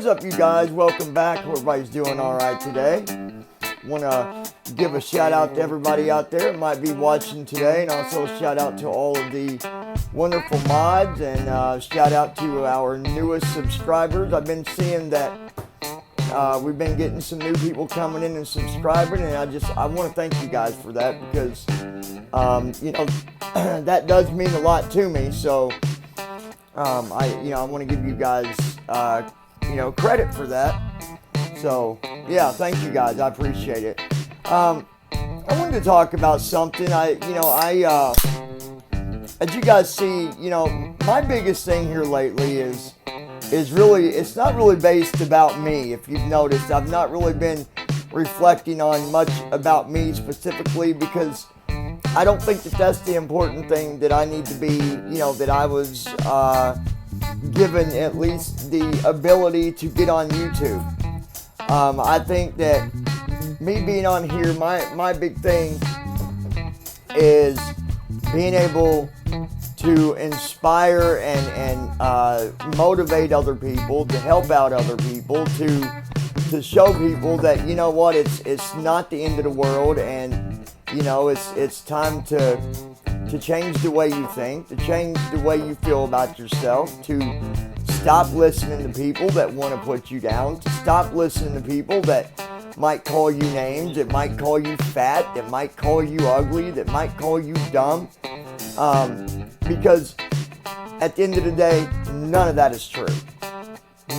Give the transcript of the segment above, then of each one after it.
What's up, you guys? Welcome back. Hope everybody's doing all right today. Want to give a shout out to everybody out there that might be watching today, and also a shout out to all of the wonderful mods, and shout out to our newest subscribers. I've been seeing that we've been getting some new people coming in and subscribing, and I want to thank you guys for that, because that does mean a lot to me. So I want to give you guys credit for that. So yeah, thank you guys. I appreciate it. I wanted to talk about something. As you guys see, my biggest thing here lately is really, it's not really based about me. If you've noticed, I've not really been reflecting on much about me specifically, because I don't think that that's the important thing that I need to be, that I was given at least the ability to get on YouTube. I think that me being on here, my big thing is being able to inspire and motivate other people, to help out other people, to show people that, you know what, it's not the end of the world, and it's time to change the way you think, to change the way you feel about yourself, to stop listening to people that want to put you down, to stop listening to people that might call you names, that might call you fat, that might call you ugly, that might call you dumb. Because at the end of the day, none of that is true.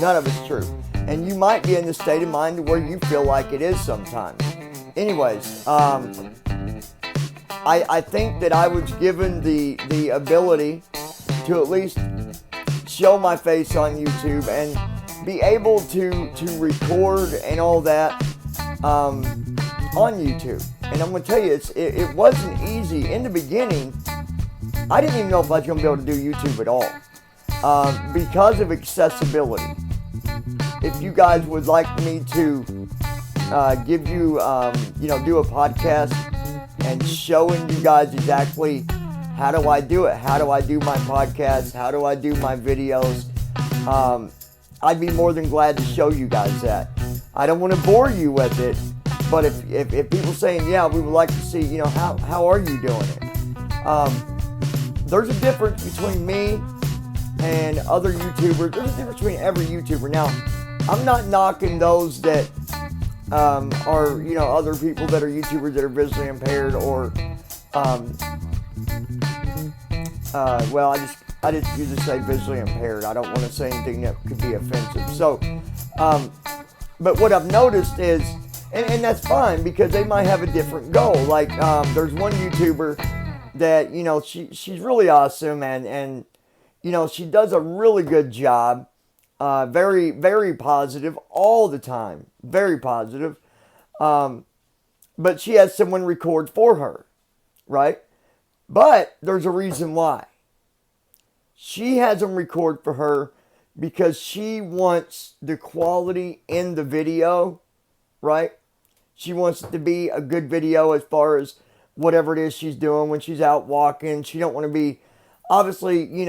None of it's true. And you might be in the state of mind where you feel like it is sometimes. Anyways, I think that I was given the ability to at least show my face on YouTube and be able to record and all that on YouTube. And I'm going to tell you, it wasn't easy. In the beginning, I didn't even know if I was going to be able to do YouTube at all, because of accessibility. If you guys would like me to give you, do a podcast and showing you guys exactly how do I do it, how do I do my podcast, how do I do my videos, I'd be more than glad to show you guys that. I don't want to bore you with it, but if people saying, yeah, we would like to see, how are you doing it? There's a difference between me and other YouTubers. There's a difference between every YouTuber. Now, I'm not knocking those that are, other people that are YouTubers that are visually impaired, or, I just usually say visually impaired. I don't want to say anything that could be offensive. So, but what I've noticed is, and that's fine, because they might have a different goal. Like, there's one YouTuber that, she's really awesome, and she does a really good job. Very, very positive all the time. Very positive. But she has someone record for her, right? But there's a reason why. She has them record for her because she wants the quality in the video, right? She wants it to be a good video as far as whatever it is she's doing when she's out walking. She don't want to be, obviously, you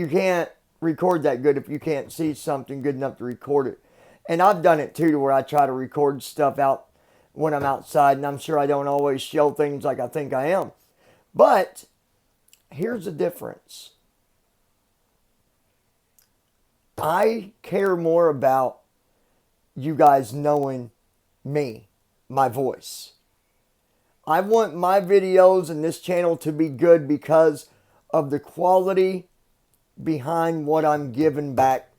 can't record that good if you can't see something good enough to record it. And I've done it too, to where I try to record stuff out when I'm outside, and I'm sure I don't always show things like I think I am. But here's the difference. I care more about you guys knowing me, my voice. I want my videos and this channel to be good because of the quality behind what I'm giving back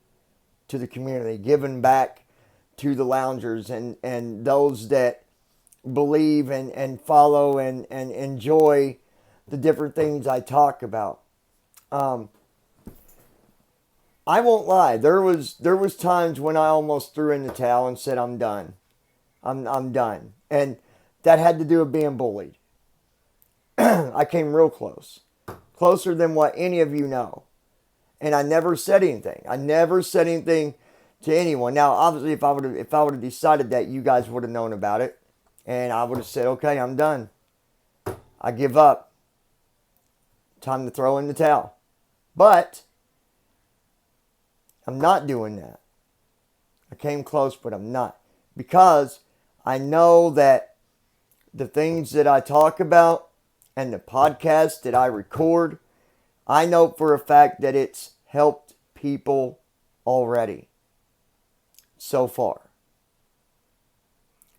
to the community, giving back to the loungers and those that believe and follow and enjoy the different things I talk about. I won't lie. There was times when I almost threw in the towel and said, I'm done. I'm done. And that had to do with being bullied. I came real close. Closer than what any of you know. And I never said anything. I never said anything to anyone. Now, obviously, if I would have decided that, you guys would have known about it. And I would have said, okay, I'm done. I give up. Time to throw in the towel. But I'm not doing that. I came close, but I'm not. Because I know that the things that I talk about and the podcasts that I record, I know for a fact that it's helped people already so far.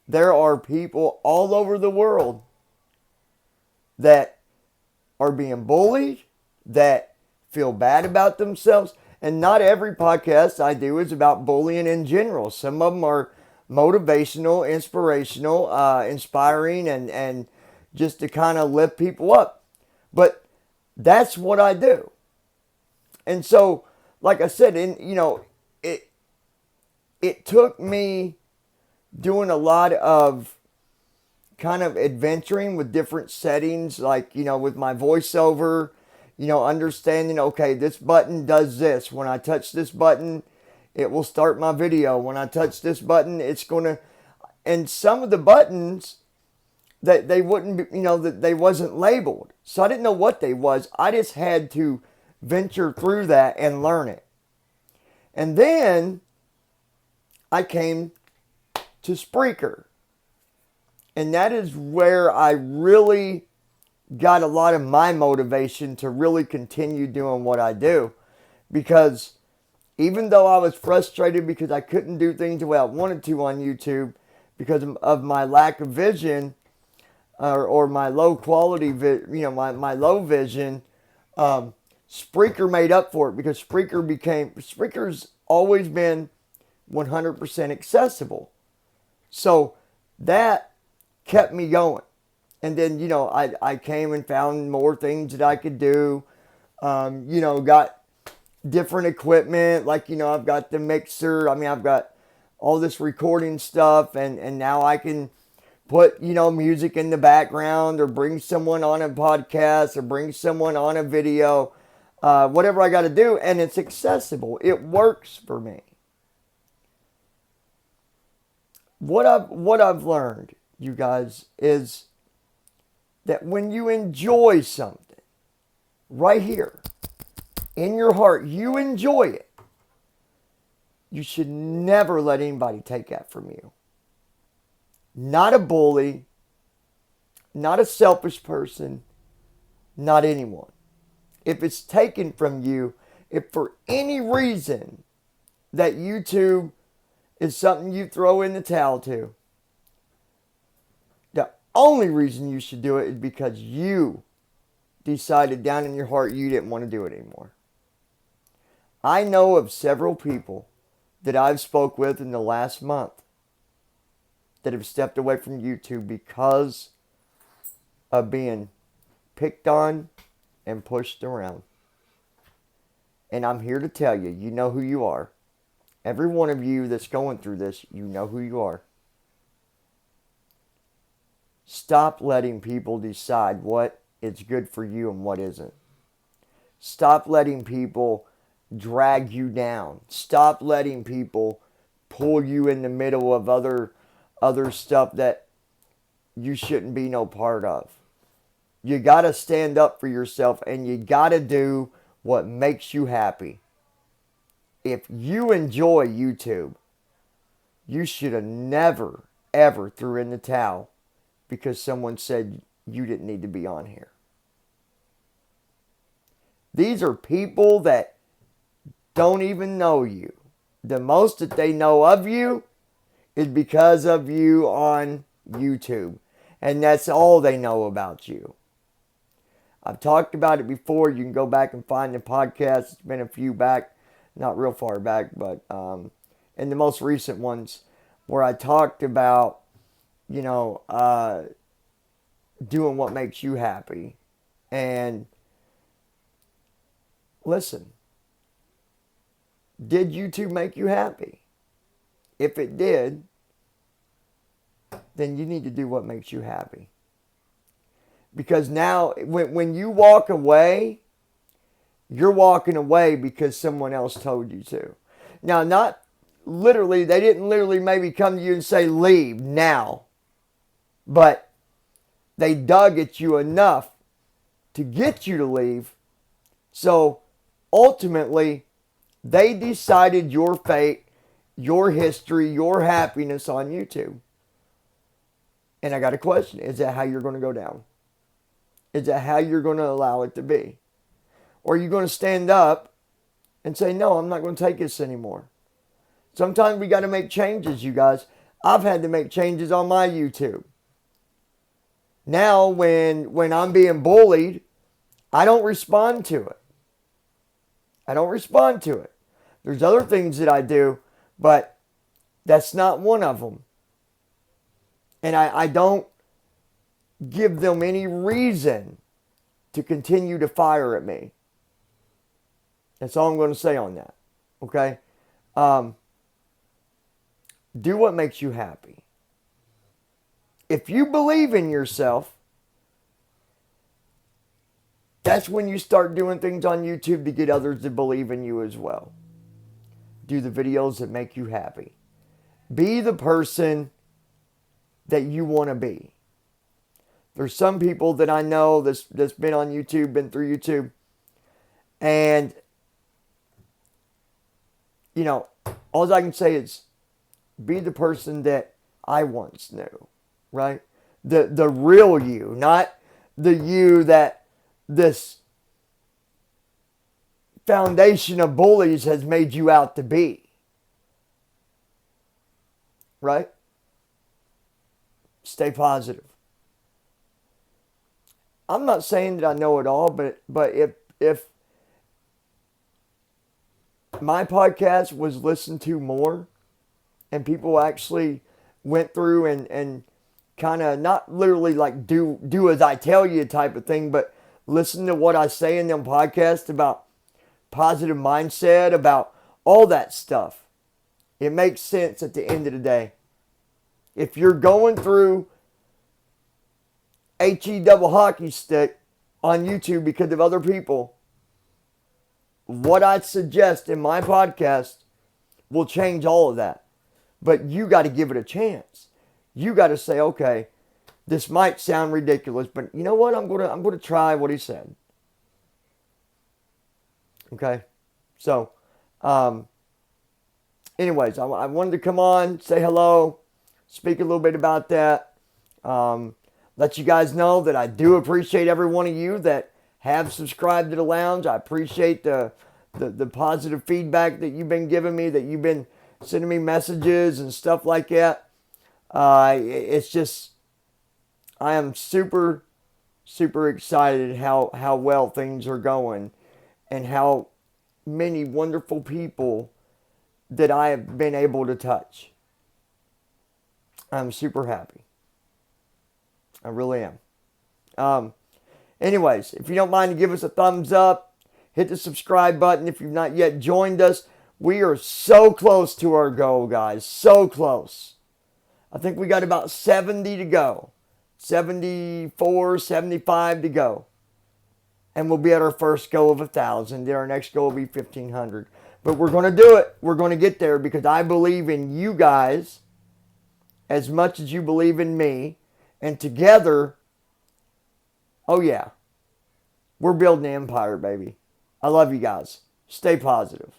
There are people all over the world that are being bullied, that feel bad about themselves. And not every podcast I do is about bullying in general. Some of them are motivational, inspirational, inspiring, and just to kind of lift people up. But that's what I do. And so, like I said, it took me doing a lot of kind of adventuring with different settings, like, with my voiceover, understanding, okay, this button does this. When I touch this button, it will start my video. When I touch this button, it's going to, and some of the buttons that they wouldn't be, that they wasn't labeled. So I didn't know what they was. I just had to venture through that and learn it. And then I came to Spreaker. And that is where I really got a lot of my motivation to really continue doing what I do. Because even though I was frustrated because I couldn't do things the way I wanted to on YouTube because of my lack of vision or my low quality, my low vision, Spreaker made up for it because Spreaker's always been 100% accessible. So that kept me going. And then, I came and found more things that I could do. Got different equipment. Like, I've got the mixer. I've got all this recording stuff. And now I can put, music in the background or bring someone on a podcast or bring someone on a video. Whatever I got to do. And it's accessible. It works for me. What I've learned, you guys, is that when you enjoy something right here in your heart, you enjoy it, you should never let anybody take that from you. Not a bully, not a selfish person, not anyone. If it's taken from you, if for any reason that YouTube is something you throw in the towel to, the only reason you should do it is because you decided down in your heart you didn't want to do it anymore. I know of several people that I've spoke with in the last month that have stepped away from YouTube because of being picked on and pushed around. And I'm here to tell you, you know who you are. Every one of you that's going through this, you know who you are. Stop letting people decide what is good for you and what isn't. Stop letting people drag you down. Stop letting people pull you in the middle of other stuff that you shouldn't be no part of. You got to stand up for yourself and you got to do what makes you happy. If you enjoy YouTube, you should have never, ever threw in the towel because someone said you didn't need to be on here. These are people that don't even know you. The most that they know of you is because of you on YouTube. And that's all they know about you. I've talked about it before. You can go back and find the podcast. It's been a few back. Not real far back, but in the most recent ones where I talked about, doing what makes you happy. And listen, did YouTube make you happy? If it did, then you need to do what makes you happy. Because now, when you walk away, you're walking away because someone else told you to. Now, not literally, they didn't literally maybe come to you and say, leave now. But they dug at you enough to get you to leave. So, ultimately, They decided your fate, your history, your happiness on YouTube. And I got a question. Is that how you're going to go down? Is that how you're going to allow it to be? Or are you going to stand up and say, no, I'm not going to take this anymore? Sometimes we got to make changes, you guys. I've had to make changes on my YouTube. Now, when I'm being bullied, I don't respond to it. I don't respond to it. There's other things that I do, but that's not one of them. And I don't give them any reason to continue to fire at me. That's all I'm going to say on that. Okay? Do what makes you happy. If you believe in yourself, that's when you start doing things on YouTube to get others to believe in you as well. Do the videos that make you happy. Be the person that you want to be. There's some people that I know that's been on YouTube, been through YouTube, and, you know, all I can say is be the person that I once knew, right? The real you, not the you that this foundation of bullies has made you out to be, right? Stay positive. I'm not saying that I know it all, but if my podcast was listened to more and people actually went through and kind of not literally like do as I tell you type of thing, but listen to what I say in them podcasts about positive mindset, about all that stuff, it makes sense at the end of the day. If you're going through HE double hockey stick on YouTube because of other people, what I'd suggest in my podcast will change all of that. But you got to give it a chance. You got to say, okay, this might sound ridiculous, but you know what? I'm gonna try what he said. Okay, so, anyways, I wanted to come on, say hello, speak a little bit about that. Let you guys know that I do appreciate every one of you that have subscribed to the lounge. I appreciate the positive feedback that you've been giving me, that you've been sending me messages and stuff like that. It's just, I am super, super excited how well things are going and how many wonderful people that I have been able to touch. I'm super happy. I really am. Anyways, if you don't mind to give us a thumbs up, hit the subscribe button if you've not yet joined us. We are so close to our goal, guys. So close. I think we got about 70 to go. 74, 75 to go. And we'll be at our first goal of 1,000. Then our next goal will be 1,500. But we're going to do it. We're going to get there because I believe in you guys as much as you believe in me. And together, oh yeah, we're building an empire, baby. I love you guys. Stay positive.